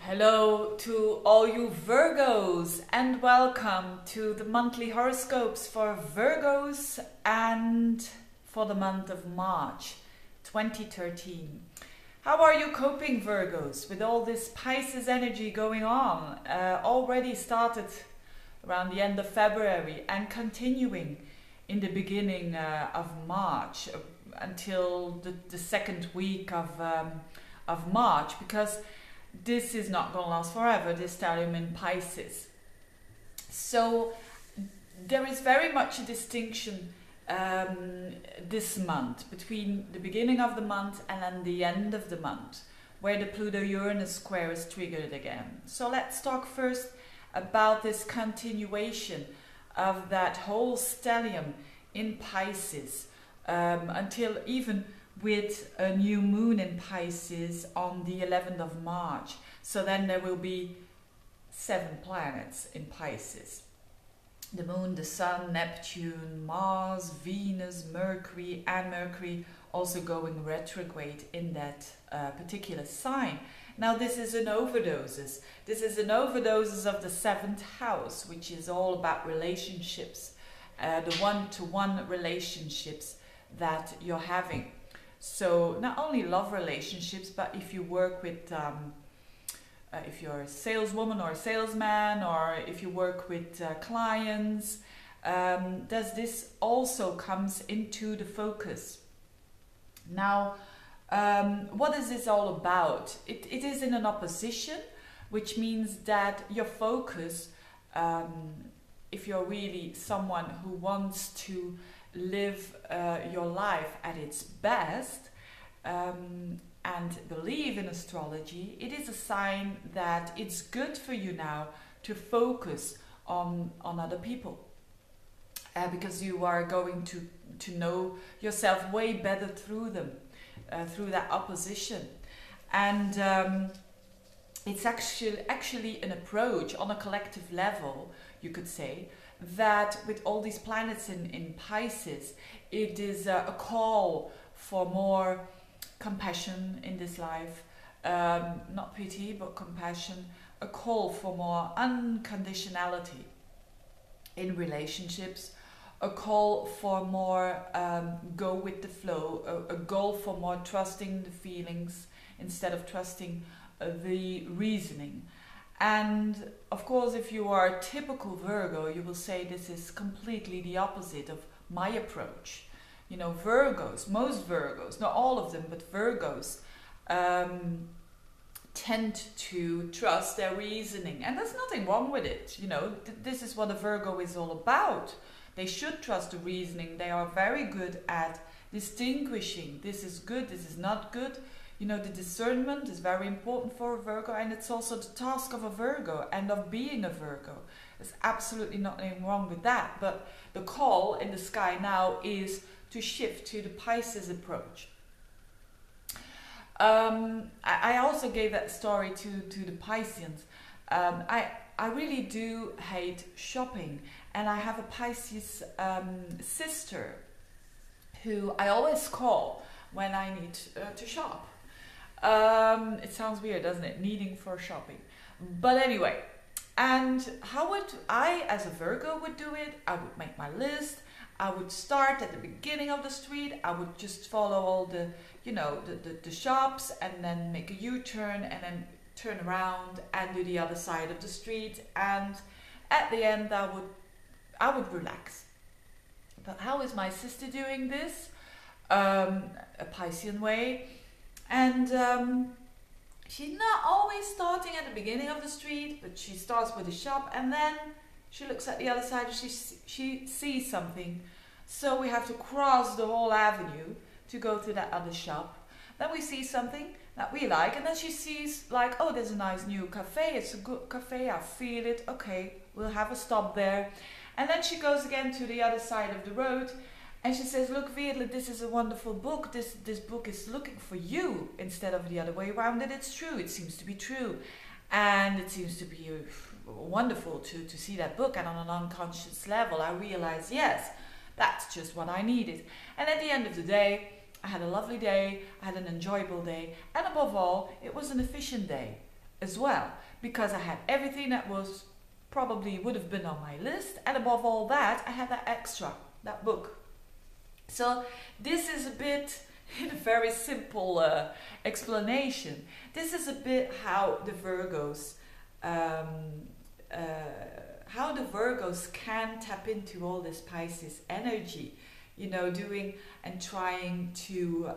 Hello to all you Virgos and welcome to the monthly horoscopes for Virgos and for the month of March 2013. How are you coping, Virgos, with all this Pisces energy going on? Already started around the end of February and continuing in the beginning of March until the second week of March, because this is not going to last forever, this stellium in Pisces. So there is very much a distinction this month between the beginning of the month and then the end of the month, where the Pluto-Uranus square is triggered again. So let's talk first about this continuation of that whole stellium in Pisces until even with a new moon in Pisces on the 11th of March. So then there will be 7 planets in Pisces. The moon, the sun, Neptune, Mars, Venus, Mercury, and Mercury also going retrograde in that particular sign. Now this is an overdoses. This is an overdoses of the 7th house, which is all about relationships, the one-to-one relationships that you're having. So not only love relationships, but if you work with, if you're a saleswoman or a salesman, or if you work with clients, this also comes into the focus. Now, what is this all about? It is in an opposition, which means that your focus, if you're really someone who wants to live your life at its best and believe in astrology, it is a sign that it's good for you now to focus on other people, because you are going to know yourself way better through them, through that opposition. And it's actually an approach on a collective level, you could say, that with all these planets in Pisces, it is a call for more compassion in this life, not pity but compassion, a call for more unconditionality in relationships, a call for more go with the flow, a goal for more trusting the feelings instead of trusting the reasoning. And of course, if you are a typical Virgo, you will say this is completely the opposite of my approach. You know, Virgos, most Virgos, not all of them, but Virgos tend to trust their reasoning. And there's nothing wrong with it. You know, this is what a Virgo is all about. They should trust the reasoning. They are very good at distinguishing this is good, this is not good. You know, the discernment is very important for a Virgo, and it's also the task of a Virgo and of being a Virgo. There's absolutely nothing wrong with that. But the call in the sky now is to shift to the Pisces approach. I also gave that story to the Pisceans. I really do hate shopping, and I have a Pisces sister who I always call when I need to shop. It sounds weird, doesn't it? Needing for shopping. But anyway, and how would I, as a Virgo, would do it? I would make my list. I would start at the beginning of the street. I would just follow all the, you know, the shops, and then make a U-turn, and then turn around and do the other side of the street. And at the end, I would relax. But how is my sister doing this? A Piscean way. And she's not always starting at the beginning of the street, but she starts with a shop, and then she looks at the other side and she sees something. So we have to cross the whole avenue to go to that other shop. Then we see something that we like, and then she sees like, oh, there's a nice new cafe. It's a good cafe. I feel it. Okay, we'll have a stop there. And then she goes again to the other side of the road, and she says, look, Veerle, this is a wonderful book. This book is looking for you instead of the other way around. And it's true. It seems to be true. And it seems to be wonderful to see that book. And on an unconscious level, I realize, yes, that's just what I needed. And at the end of the day, I had a lovely day, I had an enjoyable day, and above all, it was an efficient day. as well, because I had everything that was probably would have been on my list, and above all that, I had that extra, that book. So this is a bit, in a very simple explanation, this is a bit how the Virgos can tap into all this Pisces energy, you know, doing and trying to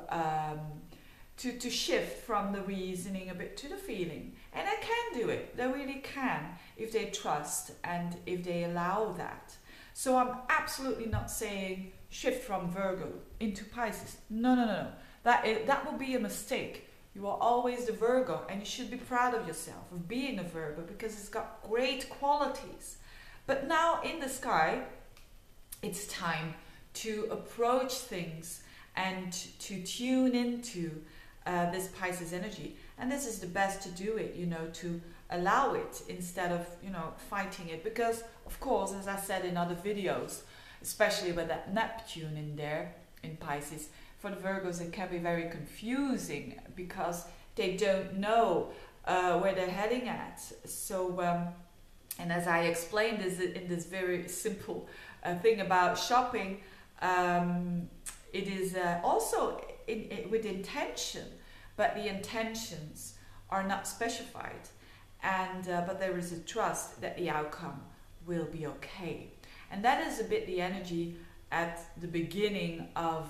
shift from the reasoning a bit to the feeling. And they can do it, they really can, if they trust and if they allow that. So I'm absolutely not saying shift from Virgo into Pisces. No, no, no, no. That will be a mistake. You are always the Virgo, and you should be proud of yourself, of being a Virgo, because it's got great qualities. But now in the sky, it's time to approach things and to tune into this Pisces energy. And this is the best to do it, you know, to allow it instead of, you know, fighting it. Because, of course, as I said in other videos, especially with that Neptune in there, in Pisces, for the Virgos it can be very confusing because they don't know where they're heading at. So, and as I explained this in this very simple thing about shopping, it is also with intention, but the intentions are not specified, and but there is a trust that the outcome will be okay. And that is a bit the energy at the beginning of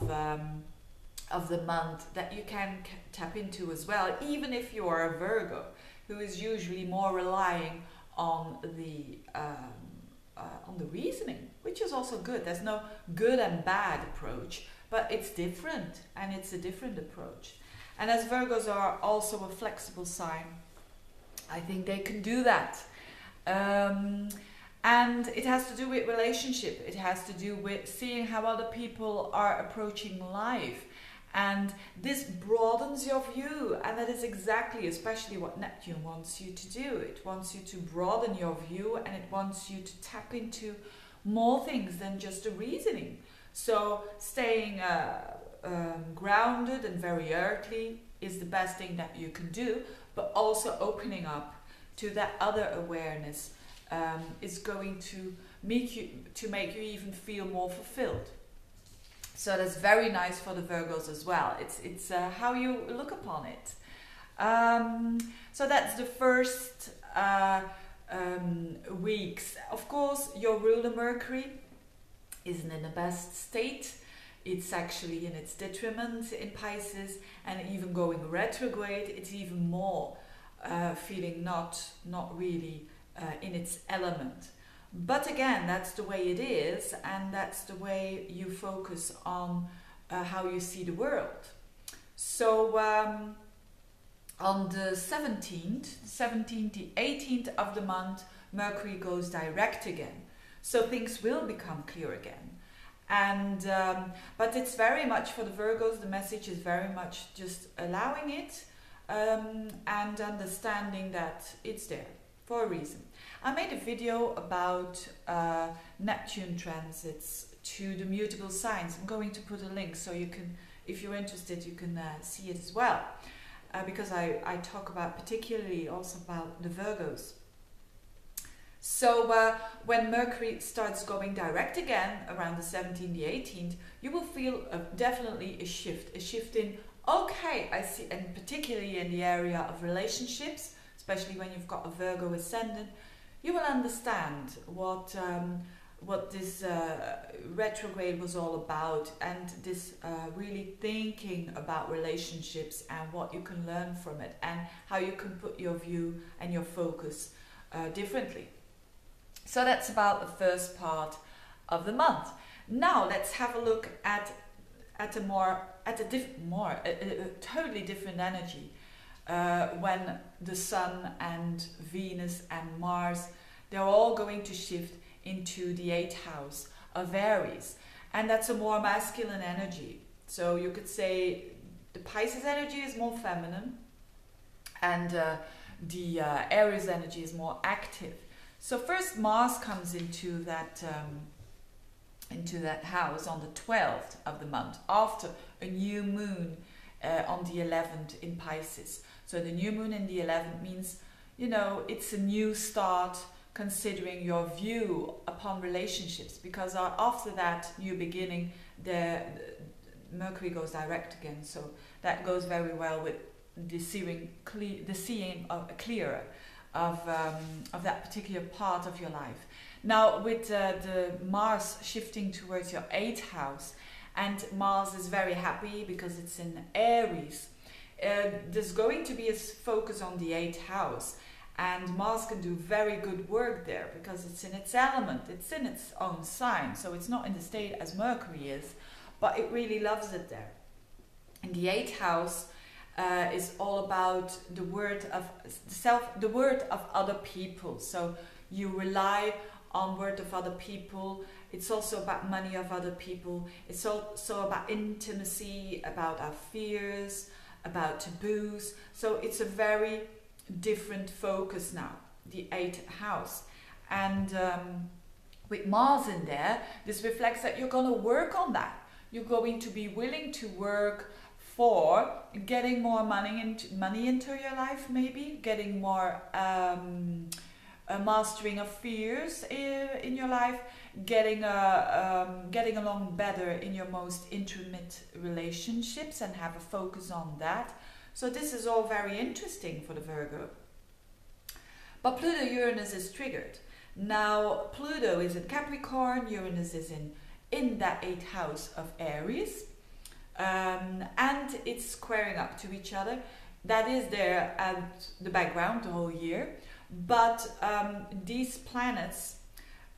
the month that you can tap into as well, even if you are a Virgo, who is usually more relying on the reasoning, which is also good. There's no good and bad approach, but it's different, and it's a different approach. And as Virgos are also a flexible sign, I think they can do that. And it has to do with relationship. It has to do with seeing how other people are approaching life. And this broadens your view. And that is exactly, especially what Neptune wants you to do. It wants you to broaden your view, and it wants you to tap into more things than just the reasoning. So staying grounded and very earthly is the best thing that you can do. But also opening up to that other awareness is going to make you even feel more fulfilled. So that's very nice for the Virgos as well. It's how you look upon it. So that's the first weeks. Of course, your ruler Mercury isn't in the best state. It's actually in its detriment in Pisces, and even going retrograde, it's even more feeling not really in its element. But again, that's the way it is, and that's the way you focus on how you see the world. So on the 17th, the 18th of the month, Mercury goes direct again. So things will become clear again. And but it's very much for the Virgos, the message is very much just allowing it and understanding that it's there for a reason. I made a video about Neptune transits to the mutable signs. I'm going to put a link so you can, if you're interested, you can see it as well. Because I talk about particularly also about the Virgos. So when Mercury starts going direct again around the 17th, the 18th, you will feel definitely a shift in, okay, I see, and particularly in the area of relationships, especially when you've got a Virgo ascendant, you will understand what this retrograde was all about, and this really thinking about relationships and what you can learn from it, and how you can put your view and your focus differently. So that's about the first part of the month. Now let's have a look at a totally different energy when the Sun and Venus and Mars, they're all going to shift into the 8th house of Aries, and that's a more masculine energy. So you could say the Pisces energy is more feminine, and the Aries energy is more active. So first Mars comes into that house on the 12th of the month, after a new moon on the 11th in Pisces. So the new moon in the 11th means you know, it's a new start considering your view upon relationships, because after that new beginning, the Mercury goes direct again, so that goes very well with the seeing clearer of that particular part of your life. Now, with the Mars shifting towards your 8th house, and Mars is very happy because it's in Aries, there's going to be a focus on the 8th house, and Mars can do very good work there because it's in its element, it's in its own sign, so it's not in the state as Mercury is, but it really loves it there. And the 8th house is all about the word of the word of other people. So you rely on word of other people. It's also about money of other people. It's also about intimacy, about our fears, about taboos. So it's a very different focus now, the 8th house. And with Mars in there, this reflects that you're going to work on that. You're going to be willing to work for getting more money into your life, maybe getting more a mastering of fears in your life, getting along better in your most intimate relationships and have a focus on that. So this is all very interesting for the Virgo. But Pluto-Uranus is triggered. Now Pluto is in Capricorn, Uranus is in that 8th house of Aries, and it's squaring up to each other. That is there at the background the whole year, but these planets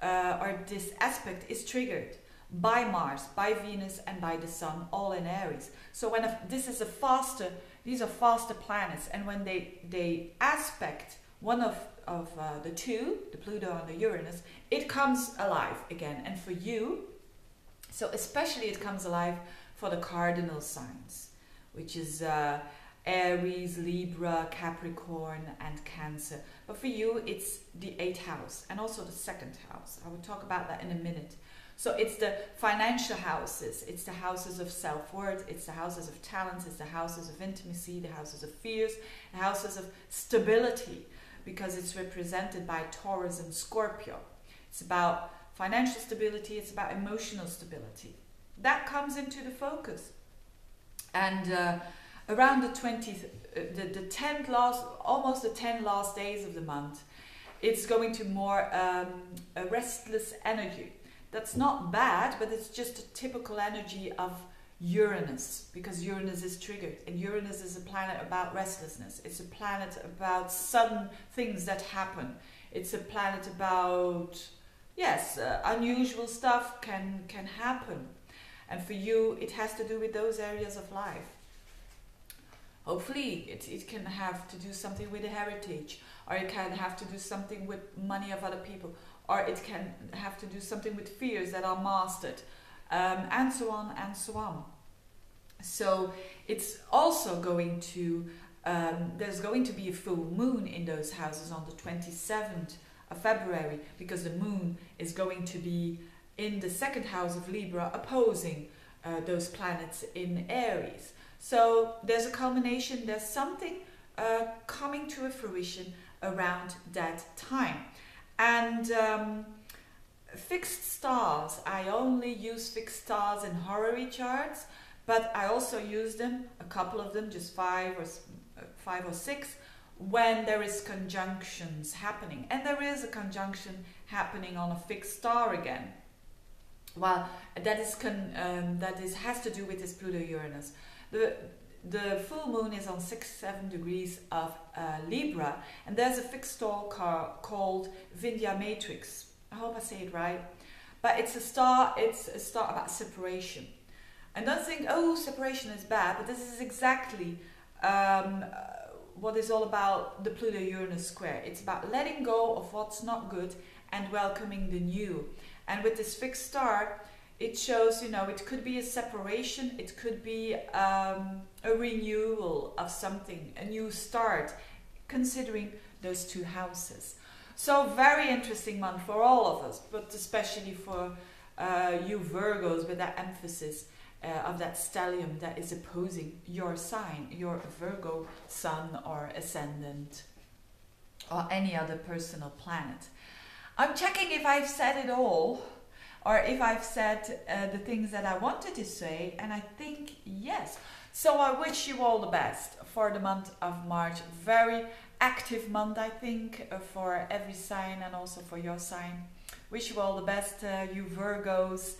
or this aspect is triggered by Mars, by Venus, and by the Sun, all in Aries. So when these are faster planets, and when they aspect one of the two, the Pluto and the Uranus, it comes alive again. And for you, so especially it comes alive for the cardinal signs, which is Aries, Libra, Capricorn, and Cancer. But for you, it's the 8th house and also the 2nd house. I will talk about that in a minute. So it's the financial houses, it's the houses of self-worth, it's the houses of talents, it's the houses of intimacy, the houses of fears, the houses of stability, because it's represented by Taurus and Scorpio. It's about financial stability, it's about emotional stability. That comes into the focus. And around the 20th, almost the 10 last days of the month, it's going to more a restless energy. That's not bad, but it's just a typical energy of Uranus, because Uranus is triggered, and Uranus is a planet about restlessness. It's a planet about sudden things that happen. It's a planet about, yes, unusual stuff can happen. And for you, it has to do with those areas of life. Hopefully, it can have to do something with the heritage, or it can have to do something with money of other people, or it can have to do something with fears that are mastered, and so on and so on. So it's also going to, there's going to be a full moon in those houses on the 27th of February, because the moon is going to be in the 2nd house of Libra, opposing those planets in Aries. So there's a culmination, there's something coming to a fruition around that time. And fixed stars, I only use fixed stars in horary charts, but I also use them, a couple of them, just 5 or 6, when there is conjunctions happening. And there is a conjunction happening on a fixed star again. Well, that has to do with this Pluto-Uranus. The full moon is on 6-7 degrees of Libra, and there's a fixed star called Vindhya Matrix. I hope I say it right. But it's a star about separation. And don't think, oh, separation is bad, but this is exactly what is all about the Pluto-Uranus square. It's about letting go of what's not good and welcoming the new. And with this fixed star, it shows, you know, it could be a separation, it could be a renewal of something, a new start, considering those two houses. So very interesting month for all of us, but especially for you Virgos, with that emphasis of that stellium that is opposing your sign, your Virgo sun or ascendant. or any other personal planet. I'm checking if I've said it all, or if I've said the things that I wanted to say, and I think yes. So I wish you all the best for the month of March. Very active month, I think, for every sign and also for your sign. Wish you all the best, you Virgos.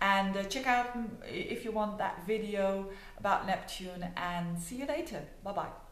And check out if you want that video about Neptune, and see you later. Bye bye.